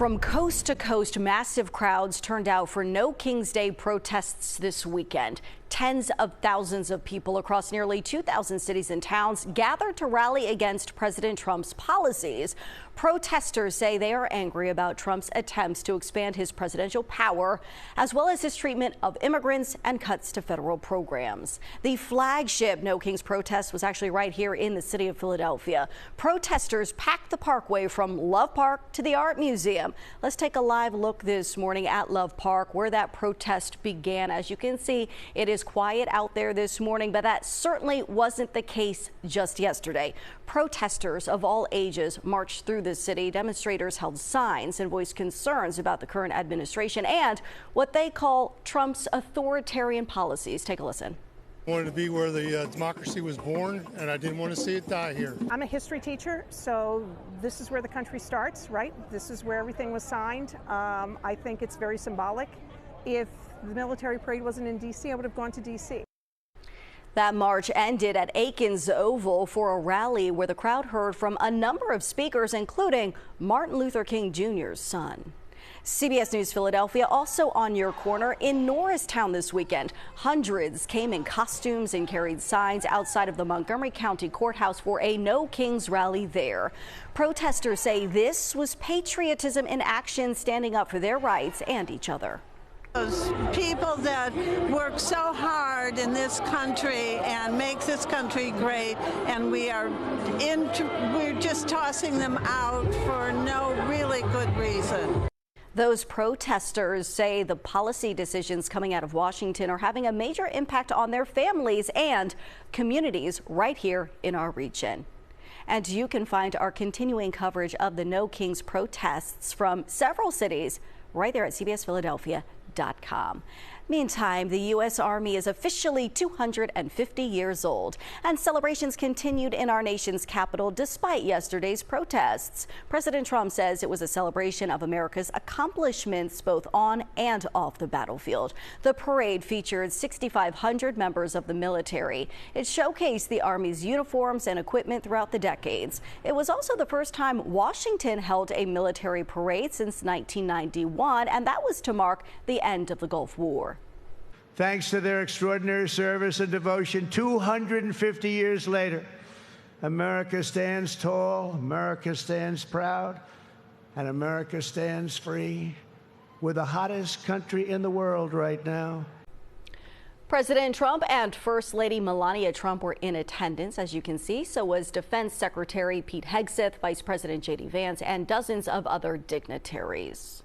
From coast to coast, massive crowds turned out for No King's Day protests this weekend. Tens of thousands of people across nearly 2,000 cities and towns gathered to rally against President Trump's policies. Protesters say they are angry about Trump's attempts to expand his presidential power, as well as his treatment of immigrants and cuts to federal programs. The flagship No Kings protest was actually right here in the city of Philadelphia. Protesters packed the parkway from Love Park to the Art Museum. Let's take a live look this morning at Love Park, where that protest began. As you can see, it is quiet out there this morning, but that certainly wasn't the case just yesterday. Protesters of all ages marched through the city. Demonstrators held signs and voiced concerns about the current administration and what they call Trump's authoritarian policies. Take a listen. I wanted to be where the democracy was born, and I didn't want to see it die here. I'm a history teacher, so this is where the country starts, right? This is where everything was signed. I think it's very symbolic. If the military parade wasn't in D.C., I would have gone to D.C. That march ended at Aikens Oval for a rally where the crowd heard from a number of speakers, including Martin Luther King Jr.'s son. CBS News Philadelphia also on your corner in Norristown this weekend. Hundreds came in costumes and carried signs outside of the Montgomery County Courthouse for a No Kings rally there. Protesters say this was patriotism in action, standing up for their rights and each other. Those people that work so hard in this country and make this country great, and we're just tossing them out for no really good reason. Those protesters say the policy decisions coming out of Washington are having a major impact on their families and communities right here in our region. And you can find our continuing coverage of the No Kings protests from several cities right there at CBSPhiladelphia.com. Meantime, the U.S. Army is officially 250 years old, and celebrations continued in our nation's capital despite yesterday's protests. President Trump says it was a celebration of America's accomplishments both on and off the battlefield. The parade featured 6,500 members of the military. It showcased the Army's uniforms and equipment throughout the decades. It was also the first time Washington held a military parade since 1991, and that was to mark the end of the Gulf War. Thanks to their extraordinary service and devotion, 250 years later, America stands tall, America stands proud, and America stands free. We're the hottest country in the world right now. President Trump and First Lady Melania Trump were in attendance, as you can see. So was Defense Secretary Pete Hegseth, Vice President J.D. Vance, and dozens of other dignitaries.